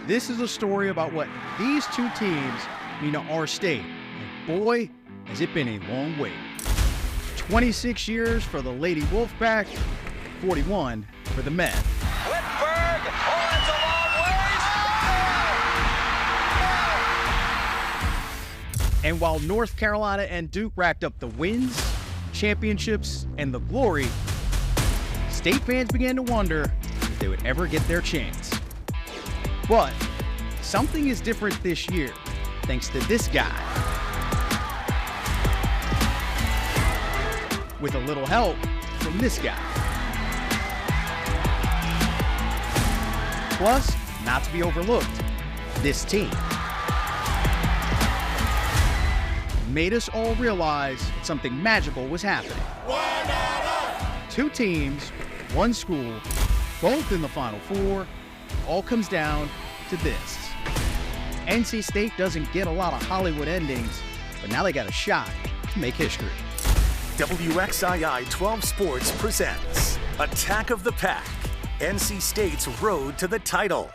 This is a story about what these two teams mean to our state. And boy, has it been a long wait. 26 years for the Lady Wolfpack, 41 for the men. Whitberg, oh, that's a long ways. And while North Carolina and Duke racked up the wins, championships, and the glory, state fans began to wonder if they would ever get their chance. But something is different this year, thanks to this guy. With a little help from this guy. Plus, not to be overlooked, this team made us all realize something magical was happening. Two teams, one school, both in the Final Four. All comes down to this. NC State doesn't get a lot of Hollywood endings, but now they got a shot to make history. WXII 12 Sports presents Attack of the Pack, NC State's road to the title.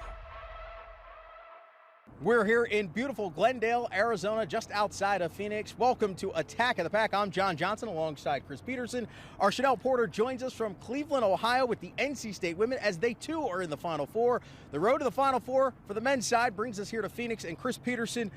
We're here in beautiful Glendale, Arizona, just outside of Phoenix. Welcome to Attack of the Pack. I'm John Johnson alongside Chris Peterson. Our Chanel Porter joins us from Cleveland, Ohio with the NC State women as they too are in the Final Four. The road to the Final Four for the men's side brings us here to Phoenix. And Chris Peterson,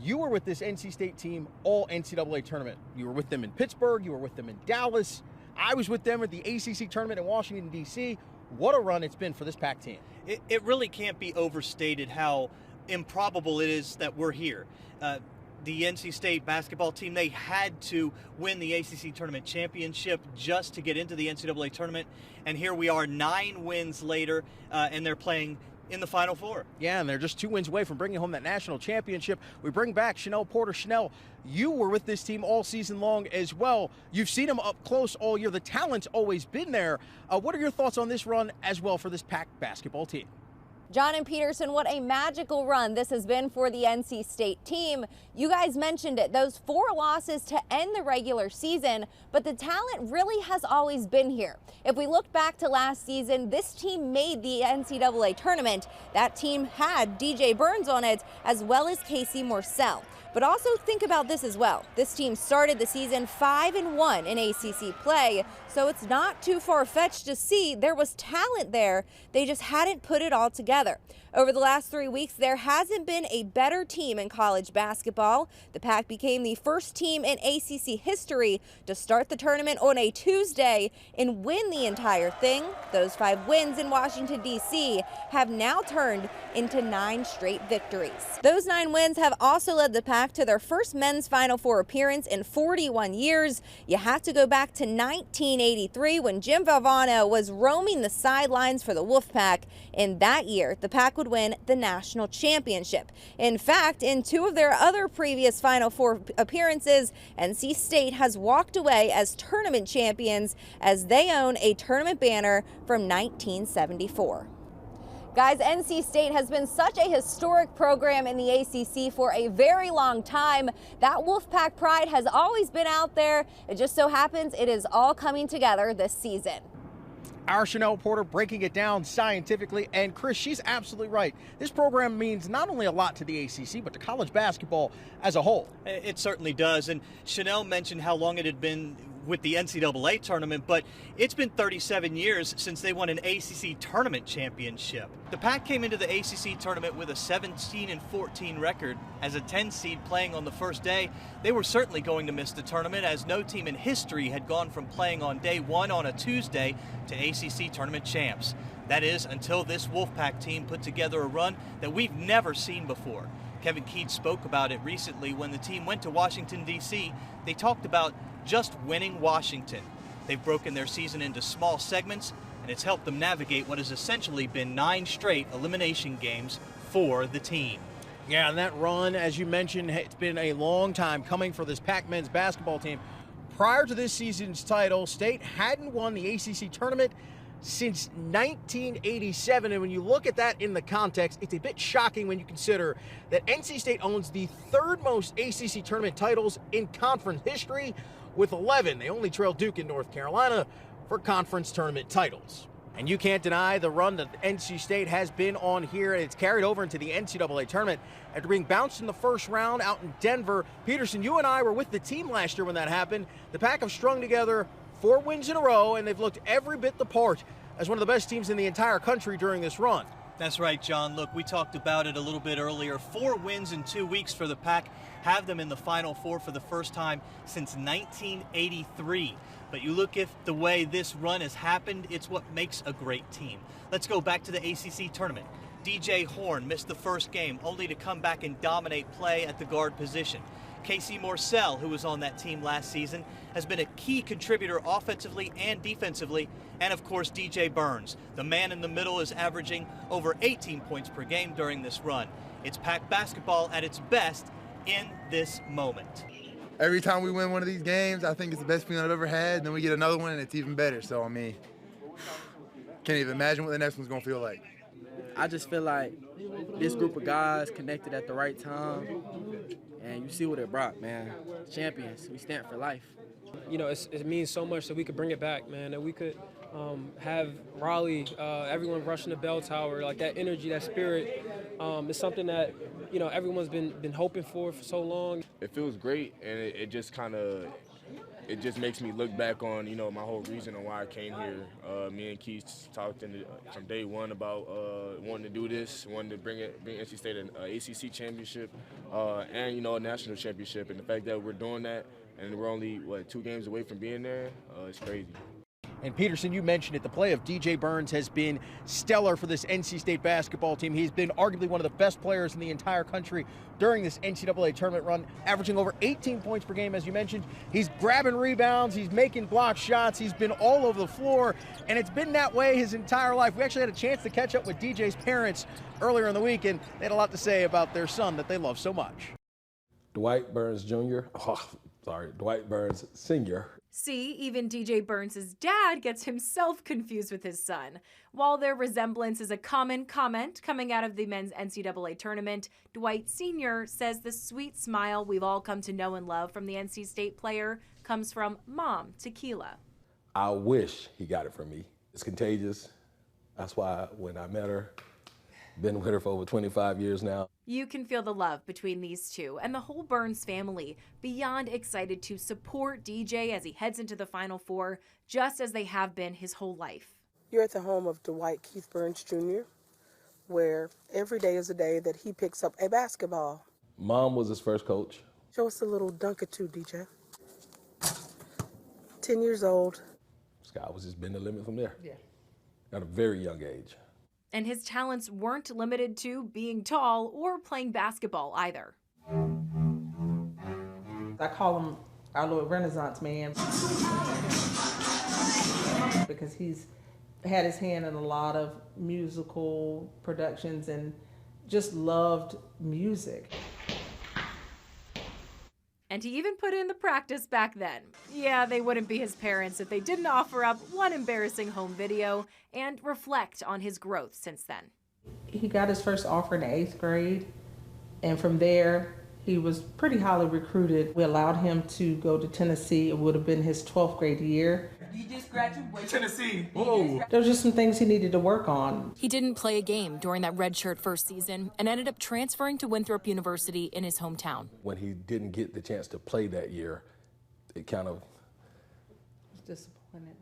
you were with this NC State team all NCAA tournament. You were with them in Pittsburgh. You were with them in Dallas. I was with them at the ACC tournament in Washington, D.C. What a run it's been for this Pac team. It really can't be overstated how improbable it is that we're here. The NC State basketball team, they had to win the ACC tournament championship just to get into the NCAA tournament. And here we are 9 wins later, and they're playing in the Final Four. Yeah, and they're just 2 wins away from bringing home that national championship. We bring back Chanel Porter. Chanel, you were with this team all season long as well. You've seen them up close all year. The talent's always been there. What are your thoughts on this run as well for this Pac basketball team? John and Peterson, what a magical run this has been for the NC State team. You guys mentioned it, those 4 losses to end the regular season, but the talent really has always been here. If we look back to last season, this team made the NCAA tournament. That team had DJ Burns on it, as well as Casey Morsell. But also think about this as well. This team started the season 5-1 in ACC play, so it's not too far-fetched to see there was talent there. They just hadn't put it all together. Over the last 3 weeks, there hasn't been a better team in college basketball. The Pac became the first team in ACC history to start the tournament on a Tuesday and win the entire thing. Those 5 wins in Washington, D.C. have now turned into 9 straight victories. Those 9 wins have also led the Pac to their first men's Final Four appearance in 41 years. You have to go back to 1983 when Jim Valvano was roaming the sidelines for the Wolfpack. In that year, the Pac would win the national championship. In fact, in 2 of their other previous Final Four appearances, NC State has walked away as tournament champions as they own a tournament banner from 1974. Guys, NC State has been such a historic program in the ACC for a very long time. That Wolfpack pride has always been out there. It just so happens it is all coming together this season. Our Chanel Porter breaking it down scientifically, and Chris, she's absolutely right. This program means not only a lot to the ACC, but to college basketball as a whole. It certainly does, and Chanel mentioned how long it had been with the NCAA tournament, but it's been 37 years since they won an ACC tournament championship. The Pac came into the ACC tournament with a 17-14 record. As a 10 seed playing on the first day, they were certainly going to miss the tournament, as no team in history had gone from playing on day 1 on a Tuesday to ACC tournament champs. That is, until this Wolfpack team put together a run that we've never seen before. Kevin Keats spoke about it recently when the team went to Washington, D.C. They talked about just winning Washington. They've broken their season into small segments, and it's helped them navigate what has essentially been 9 straight elimination games for the team. Yeah, and that run, as you mentioned, it's been a long time coming for this Pac men's basketball team. Prior to this season's title, State hadn't won the ACC tournament since 1987, and when you look at that in the context, it's a bit shocking when you consider that NC State owns the 3rd most ACC tournament titles in conference history with 11. They only trail Duke in North Carolina for conference tournament titles. And you can't deny the run that NC State has been on here, and it's carried over into the NCAA tournament after being bounced in the first round out in Denver. Peterson, you and I were with the team last year when that happened. The Pack have strung together 4 wins in a row, and they've looked every bit the part as one of the best teams in the entire country during this run. That's right, John. Look, we talked about it a little bit earlier. 4 wins in 2 weeks for the Pack, have them in the Final Four for the first time since 1983. But you look at the way this run has happened, it's what makes a great team. Let's go back to the ACC tournament. DJ Horn missed the first game, only to come back and dominate play at the guard position. Casey Morcell, who was on that team last season, has been a key contributor offensively and defensively. And of course, DJ Burns, the man in the middle, is averaging over 18 points per game during this run. It's Pack basketball at its best in this moment. Every time we win one of these games, I think it's the best feeling I've ever had. And then we get another one, and it's even better. So, I mean, can't even imagine what the next one's going to feel like. I just feel like this group of guys connected at the right time, and you see what it brought, man. Champions, we stand for life. You know, it means so much that we could bring it back, man, that we could have Raleigh, everyone rushing the bell tower, like that energy, that spirit. It's something that, you know, everyone's been hoping for so long. It feels great, and it just kind of, it just makes me look back on, you know, my whole reason on why I came here. Me and Keith talked from day one about wanting to do this, wanting to bring NC State an ACC championship and, you know, a national championship. And the fact that we're doing that and we're only, 2 games away from being there, it's crazy. And Peterson, you mentioned it, the play of DJ Burns has been stellar for this NC State basketball team. He's been arguably one of the best players in the entire country during this NCAA tournament run, averaging over 18 points per game, as you mentioned. He's grabbing rebounds, he's making block shots, he's been all over the floor, and it's been that way his entire life. We actually had a chance to catch up with DJ's parents earlier in the week, and they had a lot to say about their son that they love so much. Dwight Burns Jr., Dwight Burns Sr. See, even DJ Burns' dad gets himself confused with his son. While their resemblance is a common comment coming out of the men's NCAA tournament, Dwight Sr. says the sweet smile we've all come to know and love from the NC State player comes from Mom, Tequila. I wish he got it from me. It's contagious. That's why when I met her, been with her for over 25 years now. You can feel the love between these two and the whole Burns family, beyond excited to support DJ as he heads into the Final Four, just as they have been his whole life. You're at the home of Dwight Keith Burns Jr., where every day is a day that he picks up a basketball. Mom was his first coach. Show us a little dunk or two, DJ. 10 years old. Sky was just been the limit from there. Yeah. At a very young age. And his talents weren't limited to being tall or playing basketball either. I call him our little Renaissance man because he's had his hand in a lot of musical productions and just loved music. And he even put in the practice back then. Yeah, they wouldn't be his parents if they didn't offer up one embarrassing home video and reflect on his growth since then. He got his first offer in the 8th grade, and from there, he was pretty highly recruited. We allowed him to go to Tennessee. It would have been his 12th grade year. You just graduated. Tennessee. Whoa. There were just some things he needed to work on. He didn't play a game during that redshirt first season and ended up transferring to Winthrop University in his hometown. When he didn't get the chance to play that year, it kind of disappointed.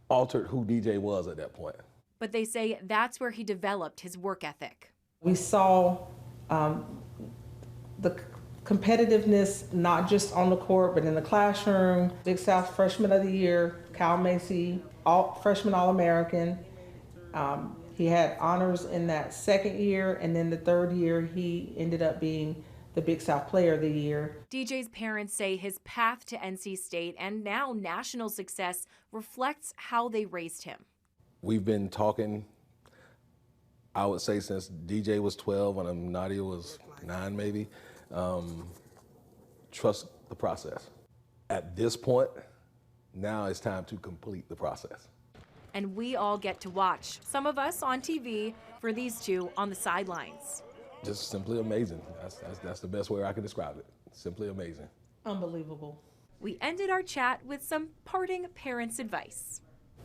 Altered who DJ was at that point. But they say that's where he developed his work ethic. We saw the competitiveness, not just on the court, but in the classroom. Big South Freshman of the Year, Cal Macy, Freshman All-American. He had honors in that 2nd year, and then the 3rd year, he ended up being the Big South Player of the Year. DJ's parents say his path to NC State and now national success reflects how they raised him. We've been talking, I would say, since DJ was 12 and Nadia was 9 maybe. Trust the process. At this point, now it's time to complete the process. And we all get to watch, some of us on TV, for these two on the sidelines. Just simply amazing. That's the best way I can describe it. Simply amazing. Unbelievable. We ended our chat with some parting parents' advice.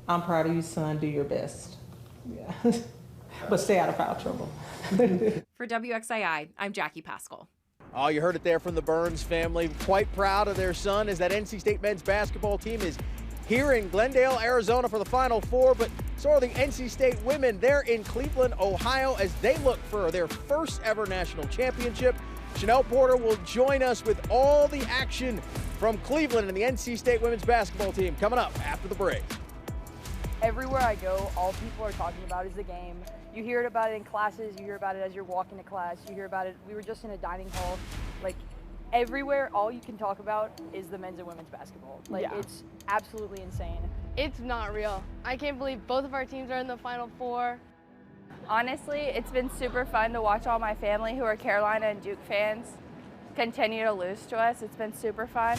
I'm proud of you, son. Do your best. Yeah. But stay out of foul trouble. For WXII, I'm Jackie Pascal. Oh, you heard it there from the Burns family. Quite proud of their son as that NC State men's basketball team is here in Glendale, Arizona for the Final Four, but so are the NC State women. They're in Cleveland, Ohio as they look for their first ever national championship. Chanel Porter will join us with all the action from Cleveland and the NC State women's basketball team coming up after the break. Everywhere I go, all people are talking about is the game. You hear about it in classes, you hear about it as you're walking to class, you hear about it. We were just in a dining hall. Like, everywhere, all you can talk about is the men's and women's basketball. Like, it's absolutely insane. It's not real. I can't believe both of our teams are in the Final Four. Honestly, it's been super fun to watch all my family who are Carolina and Duke fans continue to lose to us. It's been super fun.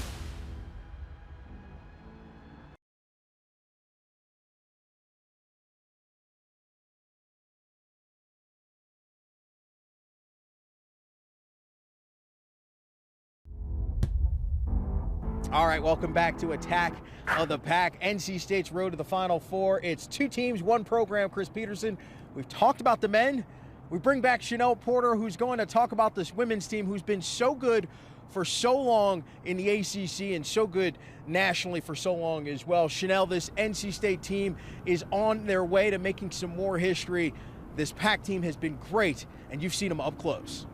All right, welcome back to Attack of the Pack. NC State's road to the Final Four. It's two teams, one program. Chris Peterson, we've talked about the men. We bring back Chanel Porter, who's going to talk about this women's team who's been so good for so long in the ACC and so good nationally for so long as well. Chanel, this NC State team is on their way to making some more history. This Pack team has been great, and you've seen them up close.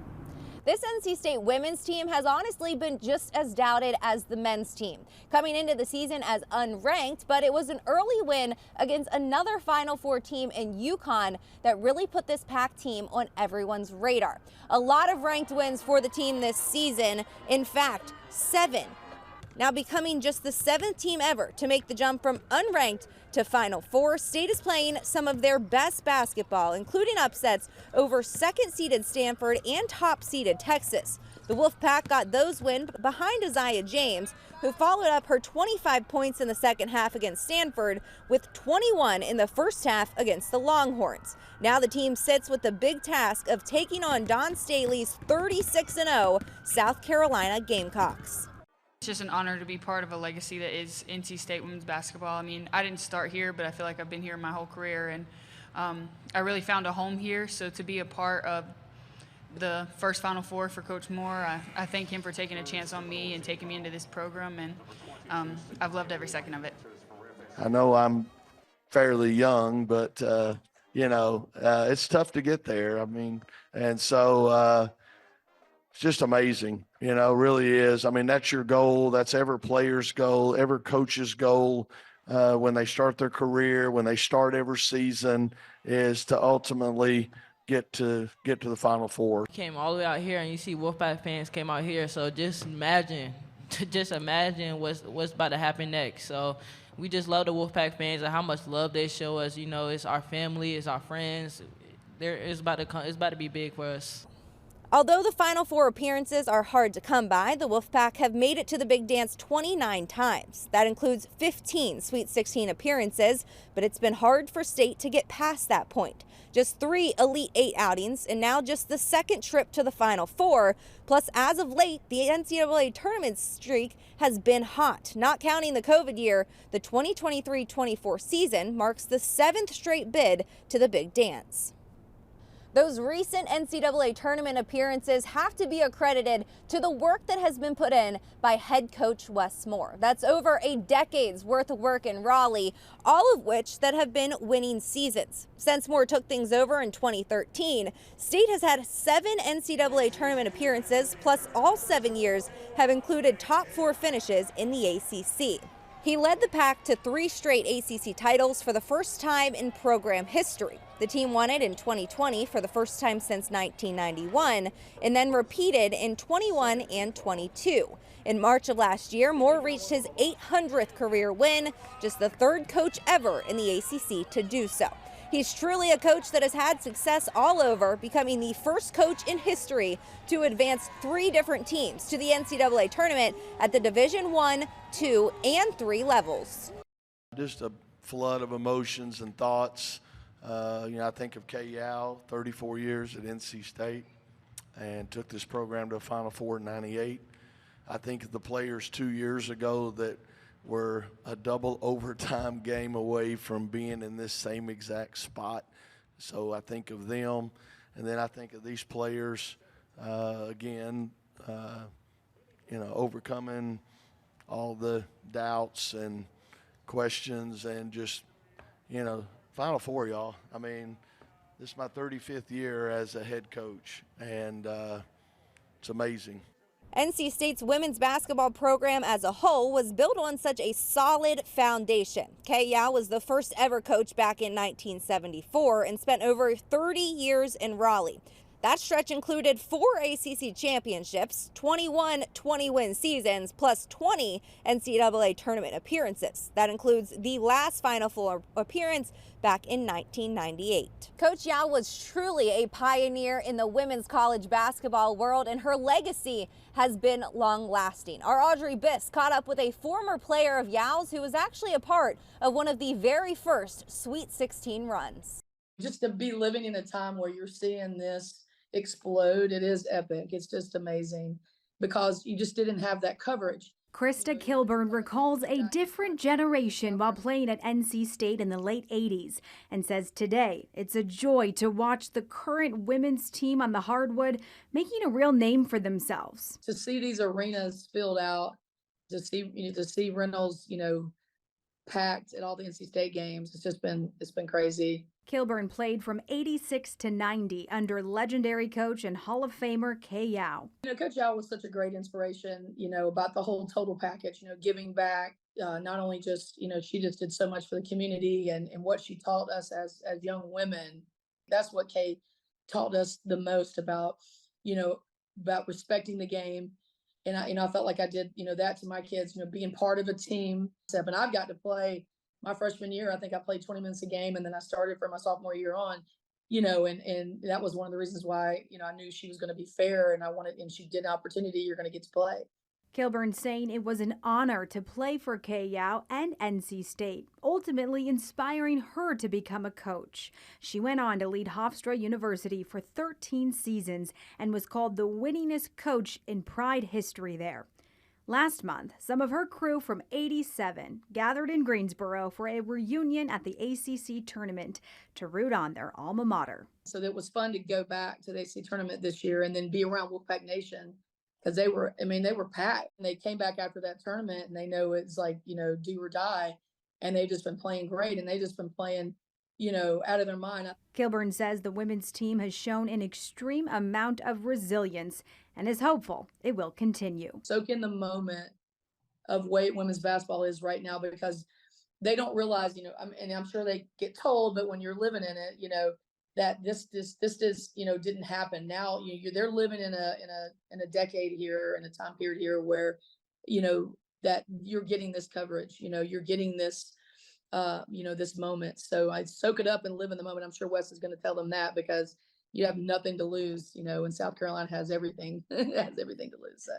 This NC State women's team has honestly been just as doubted as the men's team, coming into the season as unranked, but it was an early win against another Final Four team in UConn that really put this Pack team on everyone's radar. A lot of ranked wins for the team this season, in fact, 7. Now becoming just the 7th team ever to make the jump from unranked to Final Four, State is playing some of their best basketball, including upsets over second-seeded Stanford and top-seeded Texas. The Wolfpack got those wins behind Isaiah James, who followed up her 25 points in the second half against Stanford with 21 in the first half against the Longhorns. Now the team sits with the big task of taking on Dawn Staley's 36-0 South Carolina Gamecocks. It's just an honor to be part of a legacy that is NC State women's basketball. I mean, I didn't start here, but I feel like I've been here my whole career, and I really found a home here. So to be a part of the first Final Four for Coach Moore, I thank him for taking a chance on me and taking me into this program, and I've loved every second of it. I know I'm fairly young, but, it's tough to get there. I mean, and so it's just amazing, really is. I mean, that's your goal. That's every player's goal, every coach's goal when they start their career, when they start every season, is to ultimately get to the Final Four. Came all the way out here, and you see Wolfpack fans came out here, so just imagine what's about to happen next. So we just love the Wolfpack fans and how much love they show us. It's our family, it's our friends. It's about to be big for us. Although the Final Four appearances are hard to come by, the Wolfpack have made it to the Big Dance 29 times. That includes 15 Sweet 16 appearances, but it's been hard for State to get past that point. Just 3 Elite 8 outings, and now just the second trip to the Final Four. Plus, as of late, the NCAA tournament streak has been hot. Not counting the COVID year, the 2023-24 season marks the 7th straight bid to the Big Dance. Those recent NCAA tournament appearances have to be accredited to the work that has been put in by head coach Wes Moore. That's over a decade's worth of work in Raleigh, all of which that have been winning seasons. Since Moore took things over in 2013, State has had 7 NCAA tournament appearances, plus all 7 years have included top 4 finishes in the ACC. He led the Pack to 3 straight ACC titles for the first time in program history. The team won it in 2020 for the first time since 1991, and then repeated in 21 and 22. In March of last year, Moore reached his 800th career win, just the 3rd coach ever in the ACC to do so. He's truly a coach that has had success all over, becoming the first coach in history to advance 3 different teams to the NCAA tournament at the Division I, II, and III levels. Just a flood of emotions and thoughts. I think of Kay Yao, 34 years at NC State, and took this program to a Final Four in '98. I think of the players 2 years ago that we're a double overtime game away from being in this same exact spot. So I think of them, and then I think of these players again, overcoming all the doubts and questions and just, Final Four, y'all. I mean, this is my 35th year as a head coach, and it's amazing. NC State's women's basketball program as a whole was built on such a solid foundation. Kay Yow was the first ever coach back in 1974 and spent over 30 years in Raleigh. That stretch included 4 ACC championships, 21 20-win seasons, plus 20 NCAA tournament appearances. That includes the last Final Four appearance back in 1998. Coach Yow was truly a pioneer in the women's college basketball world, and her legacy has been long-lasting. Our Audrey Biss caught up with a former player of Yow's who was actually a part of one of the very first Sweet 16 runs. Just to be living in a time where you're seeing this explode, it is epic. It's just amazing because you just didn't have that coverage. Krista Kilburn recalls a different generation while playing at NC State in the late 80s and says today it's a joy to watch the current women's team on the hardwood making a real name for themselves. To see these arenas filled out, to see Reynolds, packed at all the NC State games, it's been crazy. Kilburn played from 86 to 90 under legendary coach and Hall of Famer Kay Yow. Coach Yow was such a great inspiration, about the whole total package, giving back, not only just, she just did so much for the community and what she taught us as young women. That's what Kay taught us the most about respecting the game. And I felt like I did, that to my kids, being part of a team. And I've got to play my freshman year. I think I played 20 minutes a game, and then I started for my sophomore year on, and that was one of the reasons why, I knew she was going to be fair, and she did an opportunity, you're going to get to play. Kilburn saying it was an honor to play for Kay Yow and NC State, ultimately inspiring her to become a coach. She went on to lead Hofstra University for 13 seasons and was called the winningest coach in Pride history there. Last month, some of her crew from 87 gathered in Greensboro for a reunion at the ACC tournament to root on their alma mater. So it was fun to go back to the ACC tournament this year and then be around Wolfpack Nation because they were packed. And they came back after that tournament and they know it's like, do or die. And they've just been playing great, and they've just been playing, out of their mind. Kilburn says the women's team has shown an extreme amount of resilience and is hopeful it will continue. Soak in the moment of way women's basketball is right now, because they don't realize, and I'm sure they get told, but when you're living in it, that this didn't happen. Now they're living in a decade here, in a time period here where, that you're getting this coverage, you're getting this, this moment. So I soak it up and live in the moment. I'm sure Wes is going to tell them that, because you have nothing to lose, and South Carolina has everything, has everything to lose. So.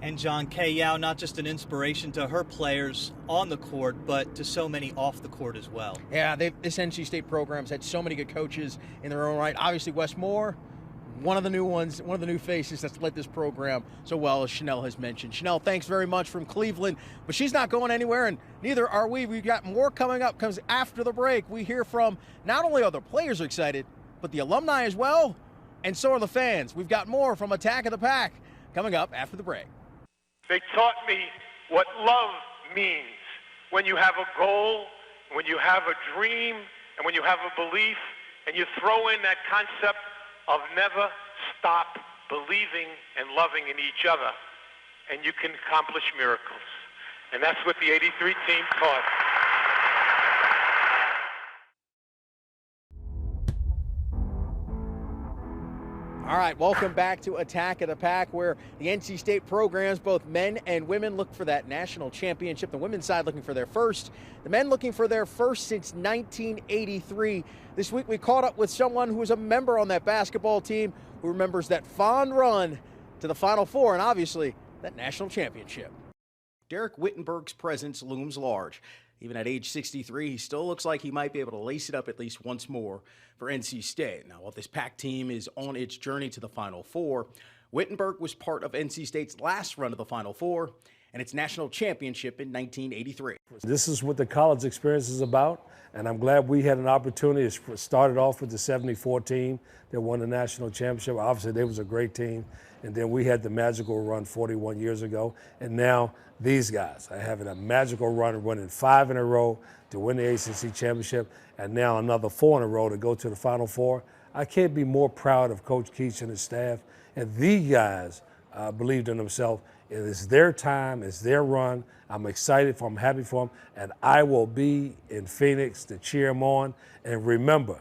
And John, Kay Yow, not just an inspiration to her players on the court, but to so many off the court as well. Yeah, this NC State program's had so many good coaches in their own right. Obviously, Wes Moore, one of the new ones, one of the new faces that's led this program so well, as Chanel has mentioned. Chanel, thanks very much from Cleveland, but she's not going anywhere, and neither are we. We've got more coming up, comes after the break. We hear from not only are the players excited, but the alumni as well, and so are the fans. We've got more from Attack of the Pack coming up after the break. They taught me what love means. When you have a goal, when you have a dream, and when you have a belief, and you throw in that concept of never stop believing and loving in each other, and you can accomplish miracles. And that's what the 83 team taught. All right, welcome back to Attack of the Pack, where the NC State programs, both men and women, look for that national championship. The women's side looking for their first, the men looking for their first since 1983. This week we caught up with someone who was a member on that basketball team, who remembers that fond run to the Final Four and obviously that national championship. Derek Wittenberg's presence looms large. Even at age 63, he still looks like he might be able to lace it up at least once more for NC State. Now, while this Pac team is on its journey to the Final Four, Wittenberg was part of NC State's last run to the Final Four and its national championship in 1983. This is what the college experience is about, and I'm glad we had an opportunity to start it off with the 74 team that won the national championship. Obviously, they was a great team, and then we had the magical run 41 years ago, and now these guys are having a magical run, winning 5 in a row to win the ACC championship, and now another 4 in a row to go to the Final Four. I can't be more proud of Coach Keach and his staff, and these guys believed in themselves. It is their time, it's their run. I'm excited for them, happy for them, and I will be in Phoenix to cheer them on. And remember,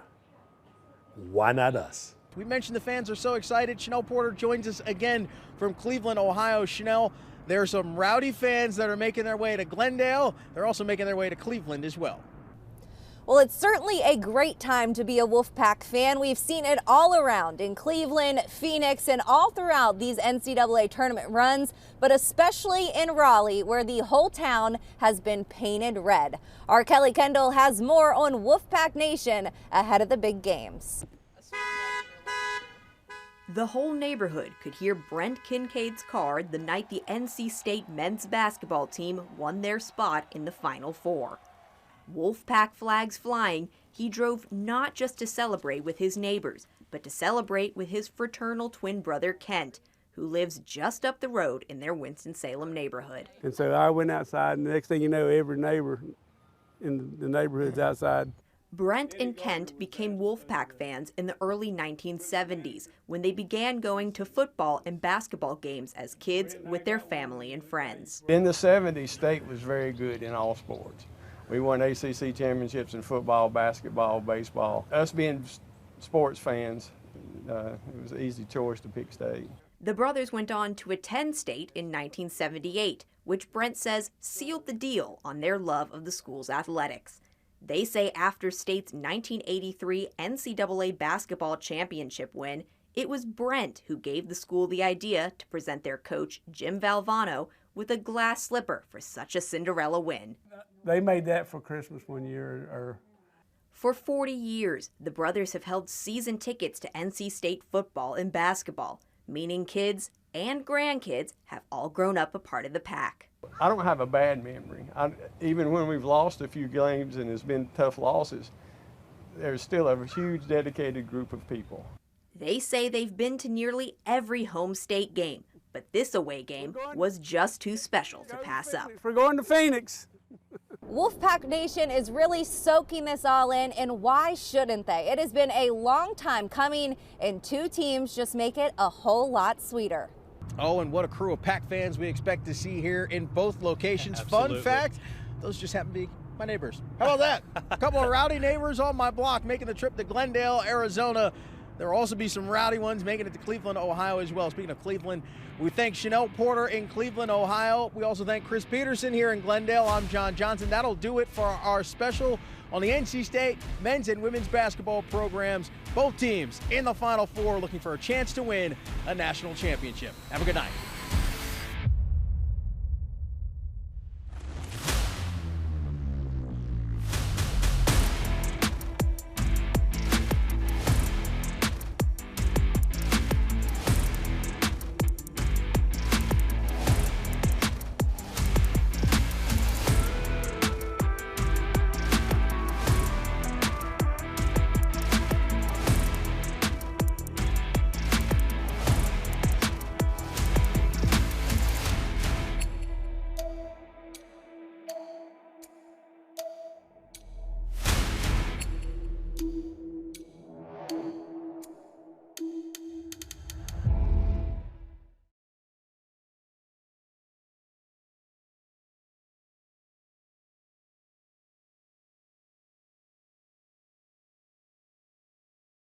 why not us? We mentioned the fans are so excited. Chanel Porter joins us again from Cleveland, Ohio. Chanel, there are some rowdy fans that are making their way to Glendale. They're also making their way to Cleveland as well. Well, it's certainly a great time to be a Wolfpack fan. We've seen it all around in Cleveland, Phoenix, and all throughout these NCAA tournament runs, but especially in Raleigh, where the whole town has been painted red. Our Kelly Kendall has more on Wolfpack Nation ahead of the big games. The whole neighborhood could hear Brent Kincaid's card the night the NC State men's basketball team won their spot in the Final Four. Wolfpack flags flying, he drove not just to celebrate with his neighbors, but to celebrate with his fraternal twin brother Kent, who lives just up the road in their Winston-Salem neighborhood. And so I went outside, and the next thing you know, every neighbor in the neighborhood's outside. Brent and Kent became Wolfpack fans in the early 1970s when they began going to football and basketball games as kids with their family and friends. In the 70s, State was very good in all sports. We won ACC championships in football, basketball, baseball. Us being sports fans, it was an easy choice to pick State. The brothers went on to attend State in 1978, which Brent says sealed the deal on their love of the school's athletics. They say after State's 1983 NCAA basketball championship win, it was Brent who gave the school the idea to present their coach, Jim Valvano, with a glass slipper for such a Cinderella win. They made that for Christmas one year. For 40 years, the brothers have held season tickets to NC State football and basketball, meaning kids and grandkids have all grown up a part of the pack. I don't have a bad memory. Even when we've lost a few games and it's been tough losses, there's still a huge dedicated group of people. They say they've been to nearly every home state game, but this away game was just too special to pass up. We're going to Phoenix. Wolfpack Nation is really soaking this all in, and why shouldn't they? It has been a long time coming, and 2 teams just make it a whole lot sweeter. Oh, and what a crew of Pack fans we expect to see here in both locations. Absolutely. Fun fact, those just happen to be my neighbors. How about that? A couple of rowdy neighbors on my block making the trip to Glendale, Arizona. There will also be some rowdy ones making it to Cleveland, Ohio as well. Speaking of Cleveland, we thank Chanel Porter in Cleveland, Ohio. We also thank Chris Peterson here in Glendale. I'm John Johnson. That'll do it for our special on the NC State men's and women's basketball programs. Both teams in the Final Four looking for a chance to win a national championship. Have a good night.